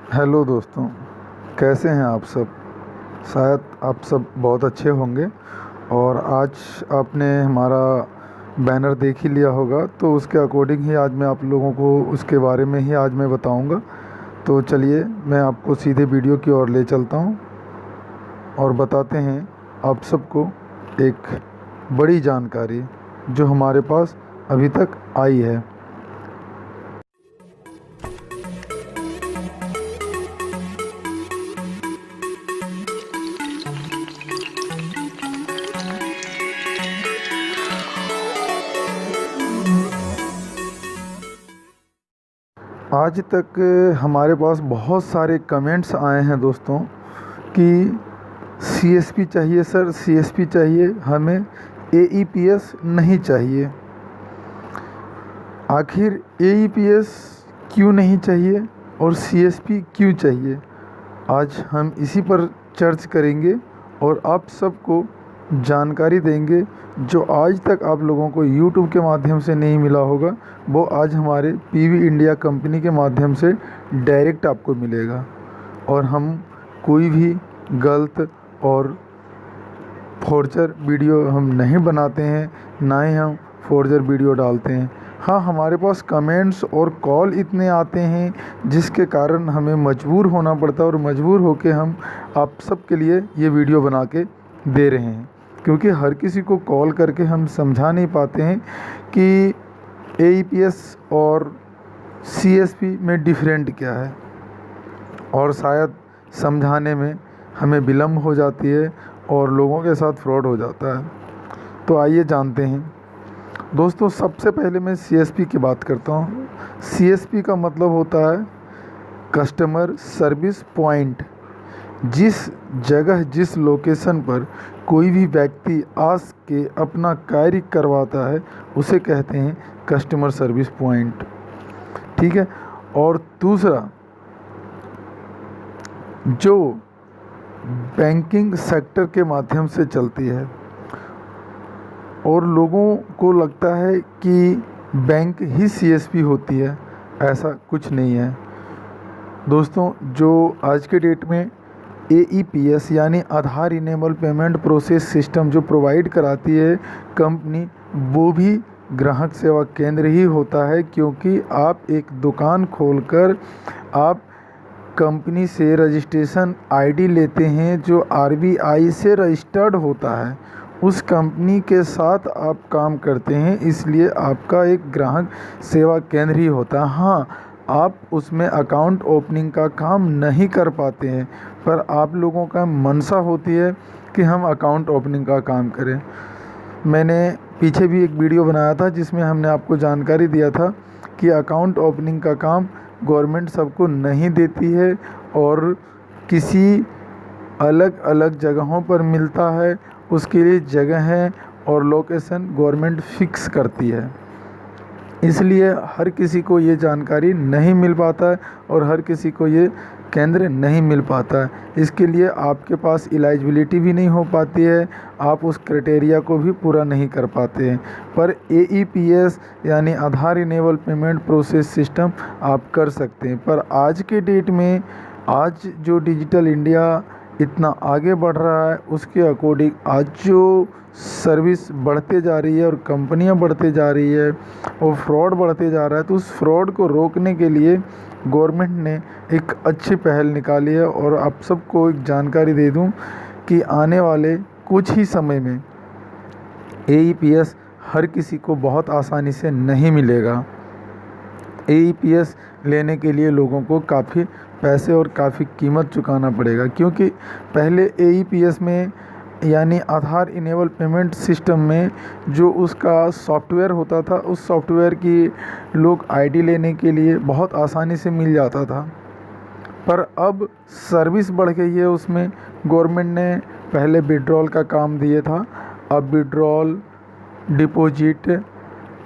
Hello दोस्तों, कैसे हैं आप सब। शायद आप सब बहुत अच्छे होंगे। और आज आपने हमारा बैनर देख ही लिया होगा, तो उसके अकॉर्डिंग ही आज मैं आप लोगों को उसके बारे में ही आज मैं बताऊंगा। तो चलिए मैं आपको सीधे वीडियो की ओर ले चलता हूं और बताते हैं आप सबको एक बड़ी जानकारी जो हमारे पास अभी तक आई है। आज तक हमारे पास बहुत सारे कमेंट्स आए हैं दोस्तों कि सीएसपी चाहिए सर, सीएसपी चाहिए हमें, एईपीएस नहीं चाहिए। आखिर एईपीएस क्यों नहीं चाहिए और सीएसपी क्यों चाहिए, आज हम इसी पर चर्च करेंगे और आप सबको जानकारी देंगे जो आज तक आप लोगों को YouTube के माध्यम से नहीं मिला होगा, वो आज हमारे पीवी इंडिया कंपनी के माध्यम से डायरेक्ट आपको मिलेगा। और हम कोई भी गलत और फॉर्जर वीडियो हम नहीं बनाते हैं, ना ही हम फॉर्जर वीडियो डालते हैं। हाँ, हमारे पास कमेंट्स और कॉल इतने आते हैं जिसके कारण हमें मजबूर होना पड़ता है और मजबूर होकर हम आप सब के लिए ये वीडियो बना के दे रहे हैं, क्योंकि हर किसी को कॉल करके हम समझा नहीं पाते हैं कि एईपीएस और सीएसपी में डिफरेंट क्या है, और शायद समझाने में हमें विलम्ब हो जाती है और लोगों के साथ फ्रॉड हो जाता है। तो आइए जानते हैं दोस्तों। सबसे पहले मैं सीएसपी की बात करता हूँ। सीएसपी का मतलब होता है कस्टमर सर्विस पॉइंट। जिस जगह, जिस लोकेशन पर कोई भी व्यक्ति आस के अपना कार्य करवाता है उसे कहते हैं कस्टमर सर्विस पॉइंट, ठीक है। और दूसरा, जो बैंकिंग सेक्टर के माध्यम से चलती है और लोगों को लगता है कि बैंक ही सीएसपी होती है, ऐसा कुछ नहीं है दोस्तों। जो आज के डेट में एईपीएस यानी आधार इनेबल पेमेंट प्रोसेस सिस्टम जो प्रोवाइड कराती है कंपनी, वो भी ग्राहक सेवा केंद्र ही होता है, क्योंकि आप एक दुकान खोलकर आप कंपनी से रजिस्ट्रेशन आईडी लेते हैं जो आरबीआई से रजिस्टर्ड होता है, उस कंपनी के साथ आप काम करते हैं, इसलिए आपका एक ग्राहक सेवा केंद्र ही होता है। हाँ, आप उसमें अकाउंट ओपनिंग का काम नहीं कर पाते हैं, पर आप लोगों का मनसा होती है कि हम अकाउंट ओपनिंग का काम करें। मैंने पीछे भी एक वीडियो बनाया था जिसमें हमने आपको जानकारी दिया था कि अकाउंट ओपनिंग का काम गवर्नमेंट सबको नहीं देती है और किसी अलग अलग जगहों पर मिलता है, उसके लिए जगह है और लोकेशन गवर्नमेंट फिक्स करती है, इसलिए हर किसी को ये जानकारी नहीं मिल पाता है और हर किसी को ये केंद्र नहीं मिल पाता है। इसके लिए आपके पास एलिजिबिलिटी भी नहीं हो पाती है, आप उस क्राइटेरिया को भी पूरा नहीं कर पाते हैं। पर एईपीएस यानी आधार इनेबल पेमेंट प्रोसेस सिस्टम आप कर सकते हैं। पर आज के डेट में, आज जो डिजिटल इंडिया इतना आगे बढ़ रहा है, उसके अकॉर्डिंग आज जो सर्विस बढ़ते जा रही है और कंपनियां बढ़ते जा रही है और फ्रॉड बढ़ते जा रहा है, तो उस फ्रॉड को रोकने के लिए गवर्नमेंट ने एक अच्छी पहल निकाली है। और आप सबको एक जानकारी दे दूं कि आने वाले कुछ ही समय में एईपीएस हर किसी को बहुत आसानी से नहीं मिलेगा। एईपीएस लेने के लिए लोगों को काफ़ी पैसे और काफ़ी कीमत चुकाना पड़ेगा, क्योंकि पहले एईपीएस में यानी आधार इनेबल पेमेंट सिस्टम में जो उसका सॉफ्टवेयर होता था, उस सॉफ्टवेयर की लोग आईडी लेने के लिए बहुत आसानी से मिल जाता था। पर अब सर्विस बढ़ गई है, उसमें गवर्नमेंट ने पहले विड्रॉल का काम दिए था, अब withdrawal, deposit,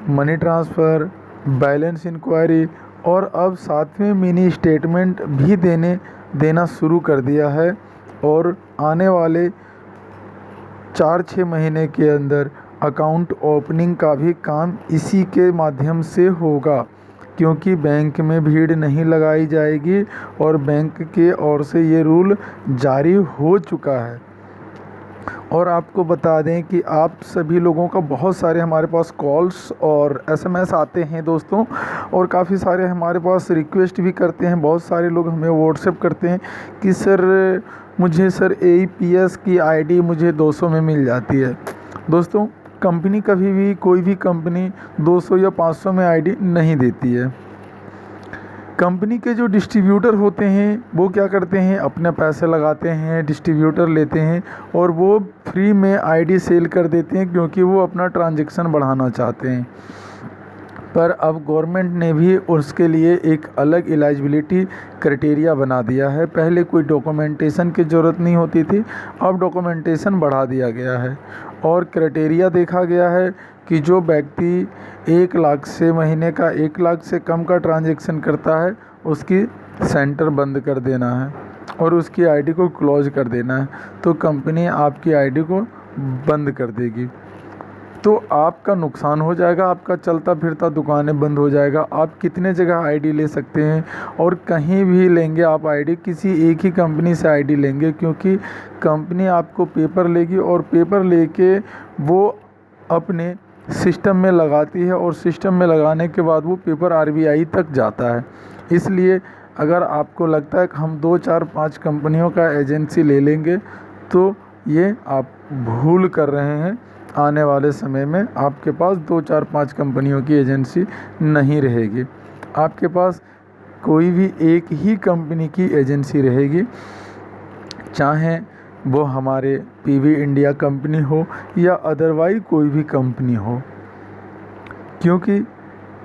money transfer, balance inquiry और अब साथ में मिनी स्टेटमेंट भी देना शुरू कर दिया है। और आने वाले 4-6 महीने के अंदर अकाउंट ओपनिंग का भी काम इसी के माध्यम से होगा। क्योंकि बैंक में भीड़ नहीं लगाई जाएगी और बैंक के ओर से ये रूल जारी हो चुका है। और आपको बता दें कि आप सभी लोगों का बहुत सारे हमारे पास कॉल्स और एसएमएस आते हैं दोस्तों, और काफ़ी सारे हमारे पास रिक्वेस्ट भी करते हैं। बहुत सारे लोग हमें व्हाट्सएप करते हैं कि सर मुझे सर APS की आईडी मुझे 200 में मिल जाती है। दोस्तों, कंपनी कभी भी कोई भी कंपनी 200 या 500 में आईडी नहीं देती है। कंपनी के जो डिस्ट्रीब्यूटर होते हैं वो क्या करते हैं, अपने पैसे लगाते हैं, डिस्ट्रीब्यूटर लेते हैं और वो फ्री में आईडी सेल कर देते हैं, क्योंकि वो अपना ट्रांजैक्शन बढ़ाना चाहते हैं। पर अब गवर्नमेंट ने भी उसके लिए एक अलग एलिजिबिलिटी क्राइटेरिया बना दिया है। पहले कोई डॉक्यूमेंटेशन की ज़रूरत नहीं होती थी, अब डॉक्यूमेंटेशन बढ़ा दिया गया है और क्राइटेरिया देखा गया है कि जो व्यक्ति 1 लाख से महीने का 1 लाख से कम का ट्रांजैक्शन करता है उसकी सेंटर बंद कर देना है और उसकी आईडी को क्लोज कर देना है, तो कंपनी आपकी आईडी को बंद कर देगी। तो आपका नुकसान हो जाएगा, आपका चलता फिरता दुकानें बंद हो जाएगा। आप कितने जगह आईडी ले सकते हैं और कहीं भी लेंगे आप आईडी, किसी एक ही कंपनी से आईडी लेंगे, क्योंकि कंपनी आपको पेपर लेगी और पेपर लेके वो अपने सिस्टम में लगाती है और सिस्टम में लगाने के बाद वो पेपर RBI तक जाता है। इसलिए अगर आपको लगता है कि हम 2, 4, 5 कंपनियों का एजेंसी ले लेंगे तो ये आप भूल कर रहे हैं। आने वाले समय में आपके पास 2, 4, 5 कंपनियों की एजेंसी नहीं रहेगी, आपके पास कोई भी एक ही कंपनी की एजेंसी रहेगी, चाहे वो हमारे PV इंडिया कंपनी हो या अदरवाइज कोई भी कंपनी हो, क्योंकि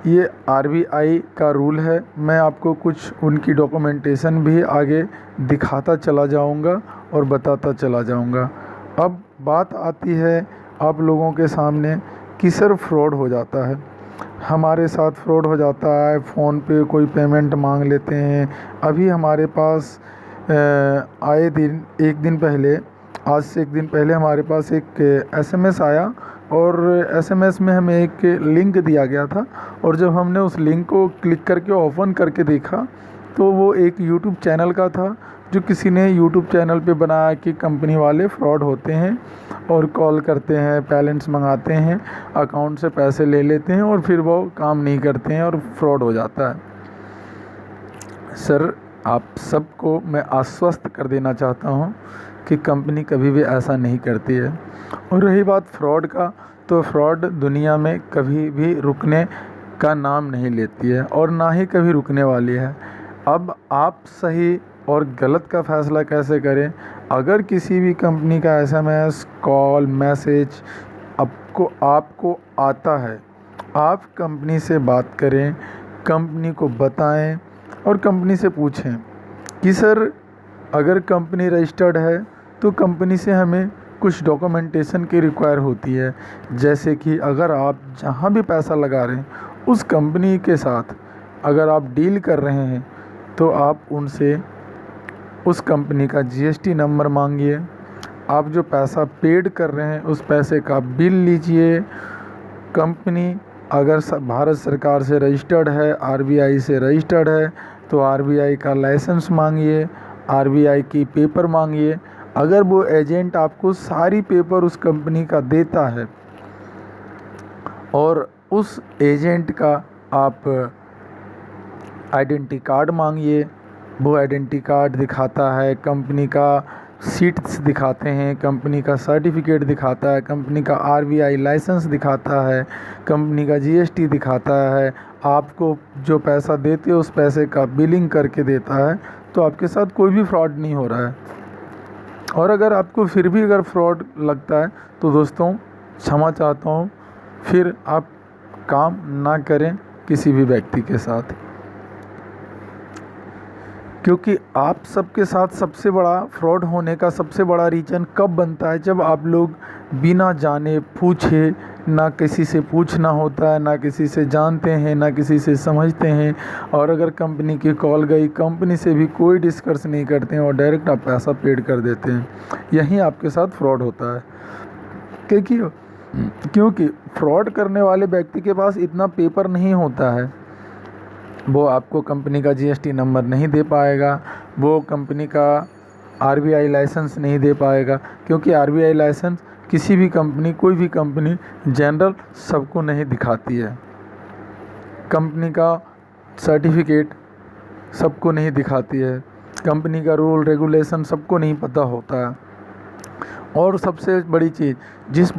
ये RBI का रूल है। मैं आपको कुछ उनकी डॉक्यूमेंटेशन भी आगे दिखाता चला जाऊंगा और बताता चला जाऊंगा। अब बात आती है आप लोगों के सामने कि सर फ्रॉड हो जाता है, हमारे साथ फ्रॉड हो जाता है, फ़ोन पे कोई पेमेंट मांग लेते हैं। अभी हमारे पास आए दिन एक दिन पहले, आज से 1 दिन पहले हमारे पास एक SMS आया और SMS में हमें एक लिंक दिया गया था, और जब हमने उस लिंक को क्लिक करके ओपन करके देखा तो वो एक YouTube चैनल का था, जो किसी ने YouTube चैनल पे बनाया कि कंपनी वाले फ्रॉड होते हैं और कॉल करते हैं, बैलेंस मंगाते हैं, अकाउंट से पैसे ले लेते हैं और फिर वो काम नहीं करते हैं और फ्रॉड हो जाता है। सर, आप सबको मैं आश्वस्त कर देना चाहता हूँ कि कंपनी कभी भी ऐसा नहीं करती है। और रही बात फ्रॉड का, तो फ्रॉड दुनिया में कभी भी रुकने का नाम नहीं लेती है और ना ही कभी रुकने वाली है। अब आप सही और गलत का फैसला कैसे करें? अगर किसी भी कंपनी का SMS, कॉल, मैसेज आपको आता है, आप कंपनी से बात करें, कंपनी को बताएं और कंपनी से पूछें कि सर अगर कंपनी रजिस्टर्ड है तो कंपनी से हमें कुछ डॉक्यूमेंटेशन की रिक्वायर होती है, जैसे कि अगर आप जहां भी पैसा लगा रहे हैं उस कंपनी के साथ अगर आप डील कर रहे हैं तो आप उनसे उस कंपनी का GST नंबर मांगिए, आप जो पैसा पेड कर रहे हैं उस पैसे का बिल लीजिए। कंपनी अगर भारत सरकार से रजिस्टर्ड है, RBI से रजिस्टर्ड है, तो RBI का लाइसेंस मांगिए, RBI की पेपर मांगिए। अगर वो एजेंट आपको सारी पेपर उस कंपनी का देता है और उस एजेंट का आप आइडेंटिटी कार्ड मांगिए, वो आइडेंटिटी कार्ड दिखाता है, कंपनी का सीट्स दिखाते हैं, कंपनी का सर्टिफिकेट दिखाता है, कंपनी का RBI लाइसेंस दिखाता है, कंपनी का GST दिखाता है, आपको जो पैसा देते हो उस पैसे का बिलिंग करके देता है, तो आपके साथ कोई भी फ्रॉड नहीं हो रहा है। और अगर आपको फिर भी अगर फ्रॉड लगता है तो दोस्तों क्षमा चाहता हूँ, फिर आप काम ना करें किसी भी व्यक्ति के साथ, क्योंकि आप सबके साथ सबसे बड़ा फ्रॉड होने का सबसे बड़ा रीज़न कब बनता है? जब आप लोग बिना जाने पूछे, ना किसी से पूछना होता है, ना किसी से जानते हैं, ना किसी से समझते हैं, और अगर कंपनी की कॉल गई, कंपनी से भी कोई डिस्कस नहीं करते हैं और डायरेक्ट आप पैसा पेड कर देते हैं, यहीं आपके साथ फ्रॉड होता है। क्योंकि फ्रॉड करने वाले व्यक्ति के पास इतना पेपर नहीं होता है, वो आपको कंपनी का जीएसटी नंबर नहीं दे पाएगा, वो कंपनी का आरबीआई लाइसेंस नहीं दे पाएगा, क्योंकि आरबीआई लाइसेंस किसी भी कंपनी, कोई भी कंपनी जनरल सबको नहीं दिखाती है। कंपनी का सर्टिफिकेट सबको नहीं दिखाती है, कंपनी का रूल रेगुलेशन सबको नहीं पता होता है। और सबसे बड़ी चीज़, जिस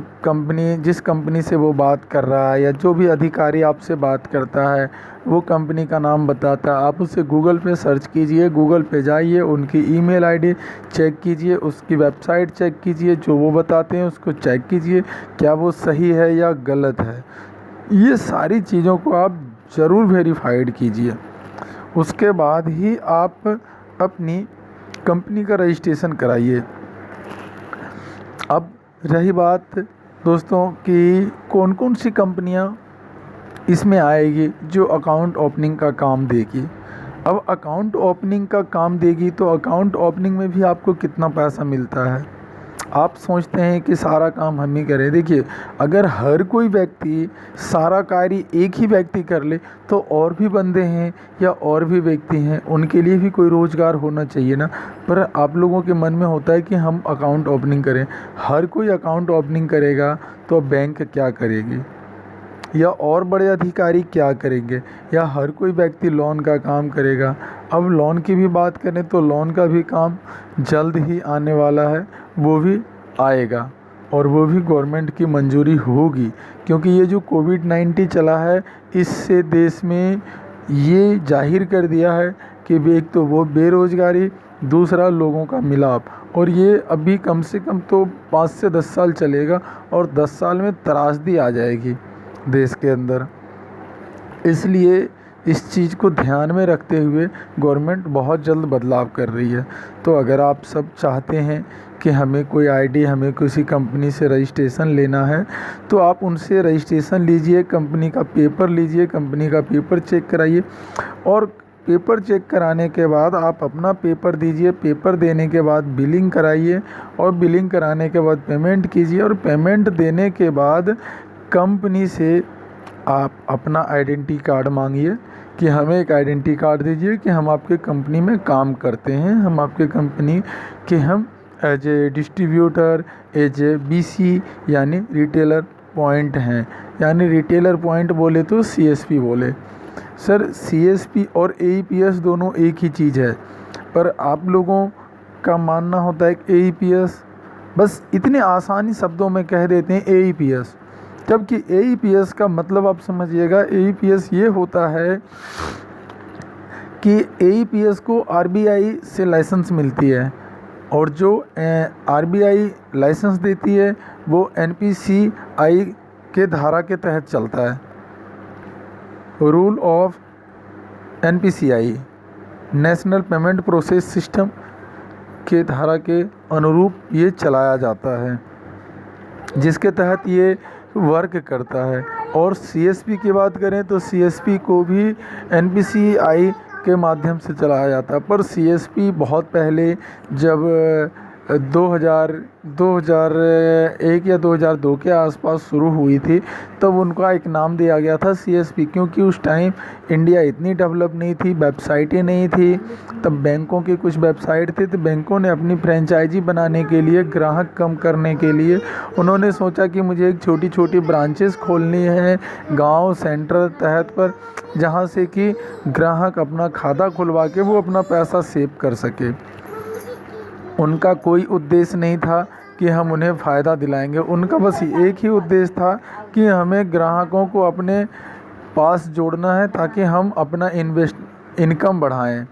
कंपनी से वो बात कर रहा है या जो भी अधिकारी आपसे बात करता है वो कंपनी का नाम बताता है। आप उसे गूगल पे सर्च कीजिए, गूगल पे जाइए, उनकी ईमेल आईडी चेक कीजिए, उसकी वेबसाइट चेक कीजिए, जो वो बताते हैं उसको चेक कीजिए क्या वो सही है या गलत है। ये सारी चीज़ों को आप ज़रूर वेरीफाइड कीजिए, उसके बाद ही आप अपनी कंपनी का रजिस्ट्रेशन कराइए। अब रही बात दोस्तों कि कौन कौन सी कंपनियां इसमें आएगी जो अकाउंट ओपनिंग का काम देगी। अब अकाउंट ओपनिंग का काम देगी तो अकाउंट ओपनिंग में भी आपको कितना पैसा मिलता है। आप सोचते हैं कि सारा काम हम ही करें, देखिए अगर हर कोई व्यक्ति सारा कार्य एक ही व्यक्ति कर ले तो और भी बंदे हैं या और भी व्यक्ति हैं, उनके लिए भी कोई रोज़गार होना चाहिए ना। पर आप लोगों के मन में होता है कि हम अकाउंट ओपनिंग करें, हर कोई अकाउंट ओपनिंग करेगा तो बैंक क्या करेगी या और बड़े अधिकारी क्या करेंगे, या हर कोई व्यक्ति लोन का काम करेगा। अब लोन की भी बात करें तो लोन का भी काम जल्द ही आने वाला है, वो भी आएगा और वो भी गवर्नमेंट की मंजूरी होगी, क्योंकि ये जो कोविड-19 चला है इससे देश में ये जाहिर कर दिया है कि एक तो वो बेरोज़गारी, दूसरा लोगों का मिलाप, और ये अभी कम से कम तो 5 से 10 साल चलेगा और 10 साल में त्रासदी आ जाएगी देश के अंदर। इसलिए इस चीज़ को ध्यान में रखते हुए गवर्नमेंट बहुत जल्द बदलाव कर रही है। तो अगर आप सब चाहते हैं कि हमें कोई आईडी, हमें किसी कंपनी से रजिस्ट्रेशन लेना है तो आप उनसे रजिस्ट्रेशन लीजिए, कंपनी का पेपर लीजिए, कंपनी का पेपर चेक कराइए, और पेपर चेक कराने के बाद आप अपना पेपर दीजिए, पेपर देने के बाद बिलिंग कराइए, और बिलिंग कराने के बाद पेमेंट कीजिए, और पेमेंट देने के बाद कंपनी से आप अपना आइडेंटिटी कार्ड मांगिए कि हमें एक आइडेंटिटी कार्ड दीजिए कि हम आपके कंपनी में काम करते हैं, हम आपके कंपनी के हम as a distributor, as a BC यानी रिटेलर पॉइंट हैं। यानी रिटेलर पॉइंट बोले तो सीएसपी बोले। सर सीएसपी और एईपीएस दोनों एक ही चीज़ है, पर आप लोगों का मानना होता है कि एईपीएस, बस इतने आसानी शब्दों में कह देते हैं एईपीएस, जबकि एईपीएस का मतलब आप समझिएगा। एईपीएस ये होता है कि एईपीएस को आरबीआई से लाइसेंस मिलती है, और जो आरबीआई लाइसेंस देती है वो एनपीसीआई के धारा के तहत चलता है। Rule of NPCI, national payment process system के धारा के अनुरूप ये चलाया जाता है, जिसके तहत ये वर्क करता है। और सीएसपी की बात करें तो सीएसपी को भी एनपीसीआई के माध्यम से चलाया जाता है, पर सीएसपी बहुत पहले जब 2001 या 2002 के आसपास शुरू हुई थी तब उनका एक नाम दिया गया था सीएसपी, क्योंकि उस टाइम इंडिया इतनी डेवलप नहीं थी, वेबसाइटें नहीं थी। तब बैंकों की कुछ वेबसाइट थी, तो बैंकों ने अपनी फ्रेंचाइजी बनाने के लिए, ग्राहक कम करने के लिए उन्होंने सोचा कि मुझे एक छोटी छोटी ब्रांचेस खोलनी है गांव सेंटर तहत पर, जहां से कि ग्राहक अपना खाता खुलवा के वो अपना पैसा सेव कर सके। उनका कोई उद्देश्य नहीं था कि हम उन्हें फ़ायदा दिलाएंगे, उनका बस एक ही उद्देश्य था कि हमें ग्राहकों को अपने पास जोड़ना है ताकि हम अपना इनकम बढ़ाएं।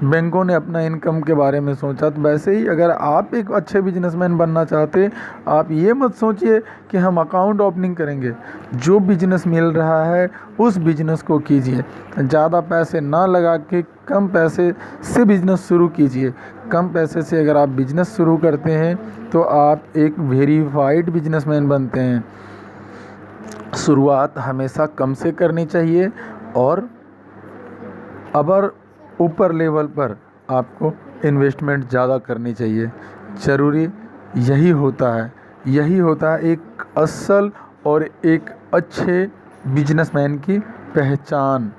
बैंकों ने अपना इनकम के बारे में सोचा। तो वैसे ही अगर आप एक अच्छे बिजनेसमैन बनना चाहते, आप ये मत सोचिए कि हम अकाउंट ओपनिंग करेंगे। जो बिजनेस मिल रहा है उस बिजनेस को कीजिए, ज़्यादा पैसे ना लगा के कम पैसे से बिजनेस शुरू कीजिए। कम पैसे से अगर आप बिजनेस शुरू करते हैं तो आप एक वेरीफाइड बिजनेसमैन बनते हैं। शुरुआत हमेशा कम से करनी चाहिए और अबर ऊपर लेवल पर आपको इन्वेस्टमेंट ज़्यादा करनी चाहिए। ज़रूरी यही होता है एक असल और एक अच्छे बिजनेसमैन की पहचान।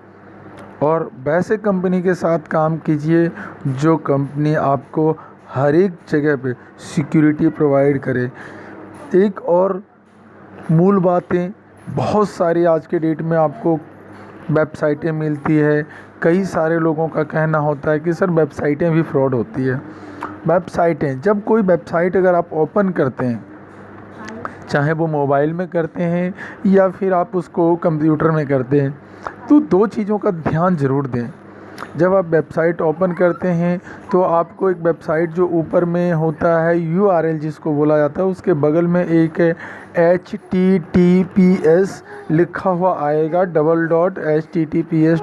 और वैसे कंपनी के साथ काम कीजिए जो कंपनी आपको हर एक जगह पे सिक्योरिटी प्रोवाइड करे। एक और मूल बातें, बहुत सारी आज के डेट में आपको वेबसाइटें मिलती है। कई सारे लोगों का कहना होता है कि सर वेबसाइटें भी फ्रॉड होती है। वेबसाइटें, जब कोई वेबसाइट अगर आप ओपन करते हैं, चाहे वो मोबाइल में करते हैं या फिर आप उसको कंप्यूटर में करते हैं, तो दो चीज़ों का ध्यान ज़रूर दें। जब आप वेबसाइट ओपन करते हैं तो आपको एक वेबसाइट जो ऊपर में होता है URL जिसको बोला जाता है, उसके बगल में एक HTTPS लिखा हुआ आएगा, :HTTPS://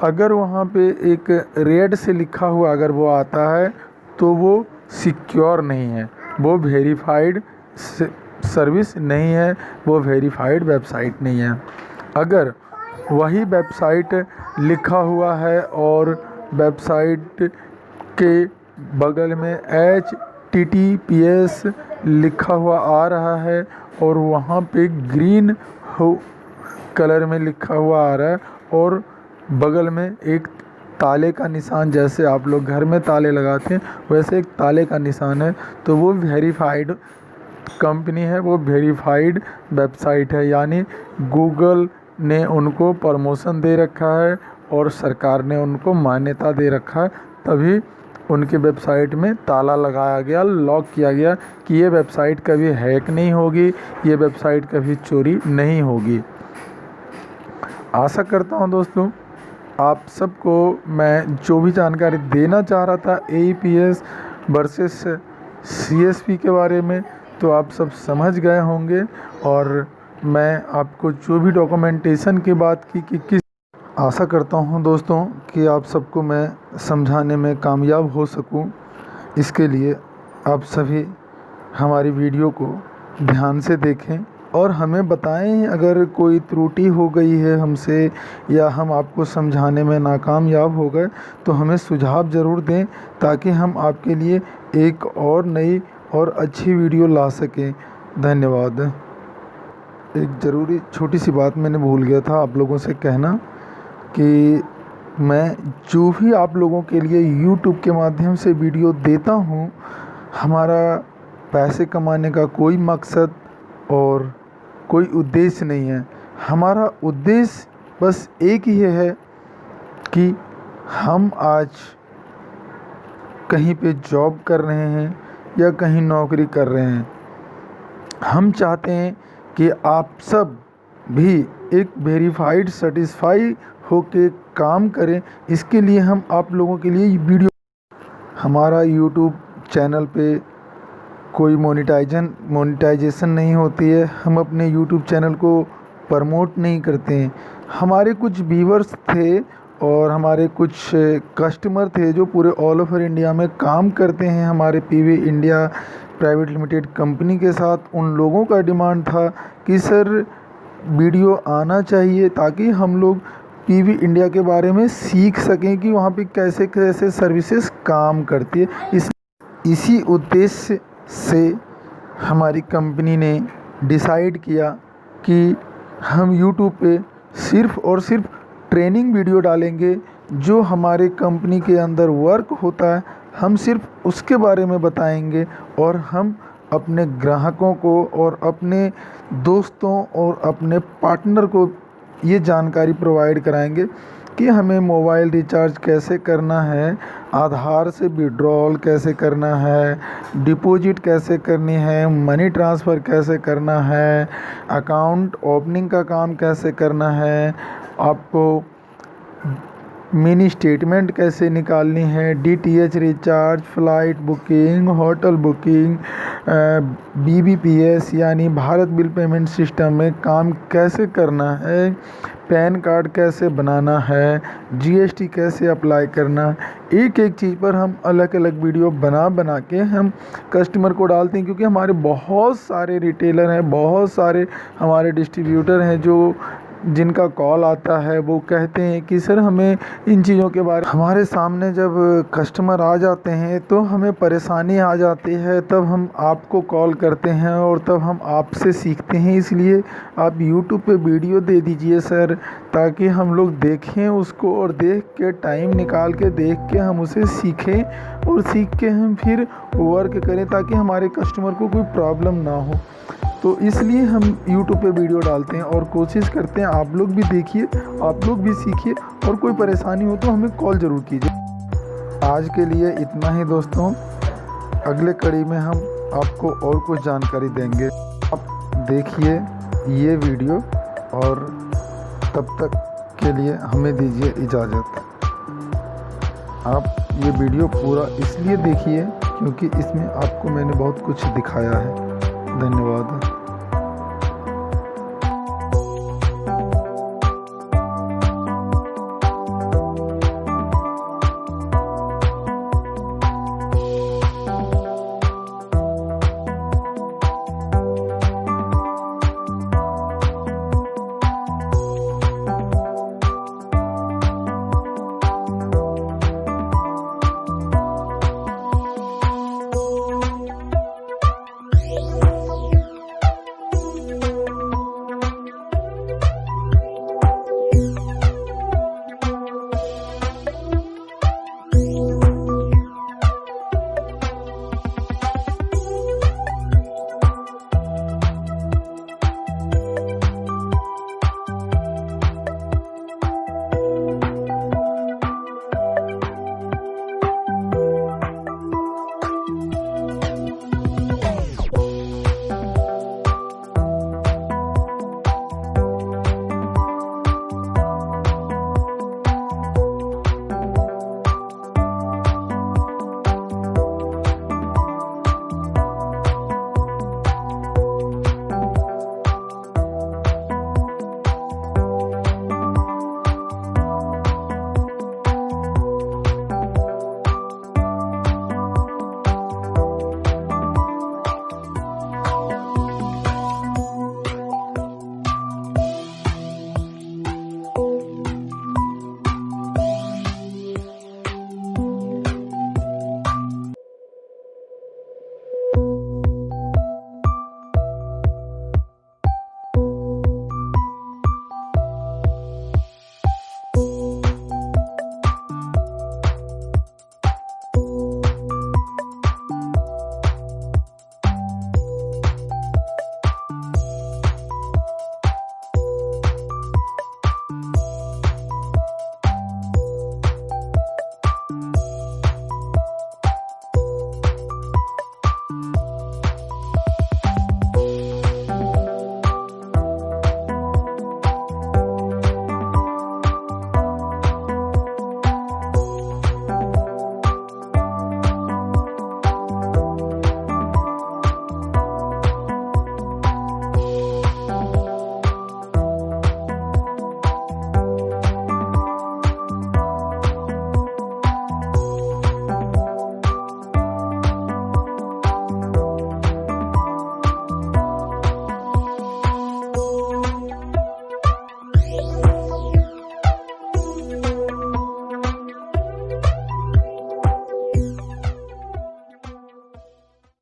अगर वहाँ पे एक रेड से लिखा हुआ अगर वो आता है तो वो सिक्योर नहीं है, वो वेरीफाइड सर्विस नहीं है, वो वेरीफाइड वेबसाइट नहीं है। अगर वही वेबसाइट लिखा हुआ है और वेबसाइट के बगल में HTTPS लिखा हुआ आ रहा है और वहाँ पे ग्रीन कलर में लिखा हुआ आ रहा है और बगल में एक ताले का निशान, जैसे आप लोग घर में ताले लगाते हैं वैसे एक ताले का निशान है, तो वो वेरीफाइड कंपनी है, वो वेरीफाइड वेबसाइट है। यानी गूगल ने उनको प्रमोशन दे रखा है और सरकार ने उनको मान्यता दे रखा है, तभी उनके वेबसाइट में ताला लगाया गया, लॉक किया गया कि ये वेबसाइट कभी हैक नहीं होगी, ये वेबसाइट कभी चोरी नहीं होगी। आशा करता हूँ दोस्तों आप सबको मैं जो भी जानकारी देना चाह रहा था AEPS वर्सेस CSP के बारे में, तो आप सब समझ गए होंगे। और मैं आपको जो भी डॉक्यूमेंटेशन की बात की कि किस, आशा करता हूं दोस्तों कि आप सबको मैं समझाने में कामयाब हो सकूं। इसके लिए आप सभी हमारी वीडियो को ध्यान से देखें और हमें बताएं अगर कोई त्रुटि हो गई है हमसे या हम आपको समझाने में नाकामयाब हो गए तो हमें सुझाव ज़रूर दें, ताकि हम आपके लिए एक और नई और अच्छी वीडियो ला सकें। धन्यवाद। एक ज़रूरी छोटी सी बात मैंने भूल गया था आप लोगों से कहना कि मैं जो भी आप लोगों के लिए YouTube के माध्यम से वीडियो देता हूँ, हमारा पैसे कमाने का कोई मकसद और कोई उद्देश्य नहीं है। हमारा उद्देश्य बस एक ही है कि हम आज कहीं पे जॉब कर रहे हैं या कहीं नौकरी कर रहे हैं, हम चाहते हैं कि आप सब भी एक वेरीफाइड सेटिस्फाई होके काम करें। इसके लिए हम आप लोगों के लिए वीडियो, हमारा YouTube चैनल पे कोई मोनेटाइजेशन नहीं होती है, हम अपने YouTube चैनल को प्रमोट नहीं करते हैं। हमारे कुछ व्यूअर्स थे और हमारे कुछ कस्टमर थे जो पूरे ऑल ओवर इंडिया में काम करते हैं हमारे PV India private limited company के साथ। उन लोगों का डिमांड था कि सर वीडियो आना चाहिए ताकि हम लोग PV इंडिया के बारे में सीख सकें कि वहाँ पे कैसे कैसे सर्विसेज काम करती है। इसी उद्देश्य से हमारी कंपनी ने डिसाइड किया कि हम YouTube पे सिर्फ़ और सिर्फ ट्रेनिंग वीडियो डालेंगे। जो हमारे कंपनी के अंदर वर्क होता है हम सिर्फ उसके बारे में बताएंगे और हम अपने ग्राहकों को और अपने दोस्तों और अपने पार्टनर को ये जानकारी प्रोवाइड कराएंगे कि हमें मोबाइल रिचार्ज कैसे करना है, आधार से विड्रॉल कैसे करना है, डिपॉजिट कैसे करनी है, मनी ट्रांसफ़र कैसे करना है, अकाउंट ओपनिंग का काम कैसे करना है, आपको मिनी स्टेटमेंट कैसे निकालनी है, DTH recharge, flight booking, hotel booking, BBPS यानी भारत बिल पेमेंट सिस्टम में काम कैसे करना है, पैन कार्ड कैसे बनाना है, GST कैसे अप्लाई करना है। एक एक चीज़ पर हम अलग अलग वीडियो बना के हम कस्टमर को डालते हैं, क्योंकि हमारे बहुत सारे रिटेलर हैं, बहुत सारे हमारे डिस्ट्रीब्यूटर हैं जो जिनका कॉल आता है वो कहते हैं कि सर हमें इन चीज़ों के बारे हमारे सामने जब कस्टमर आ जाते हैं तो हमें परेशानी आ जाती है, तब हम आपको कॉल करते हैं और तब हम आपसे सीखते हैं। इसलिए आप यूट्यूब पे वीडियो दे दीजिए सर, ताकि हम लोग देखें उसको और देख के टाइम निकाल के देख के हम उसे सीखें और सीख के हम फिर वर्क करें, ताकि हमारे कस्टमर को कोई प्रॉब्लम ना हो। तो इसलिए हम यूट्यूब पे वीडियो डालते हैं और कोशिश करते हैं आप लोग भी देखिए, आप लोग भी सीखिए, और कोई परेशानी हो तो हमें कॉल ज़रूर कीजिए। आज के लिए इतना ही दोस्तों, अगले कड़ी में हम आपको और कुछ जानकारी देंगे। आप देखिए ये वीडियो और तब तक के लिए हमें दीजिए इजाज़त। आप ये वीडियो पूरा इसलिए देखिए क्योंकि इसमें आपको मैंने बहुत कुछ दिखाया है। धन्यवाद।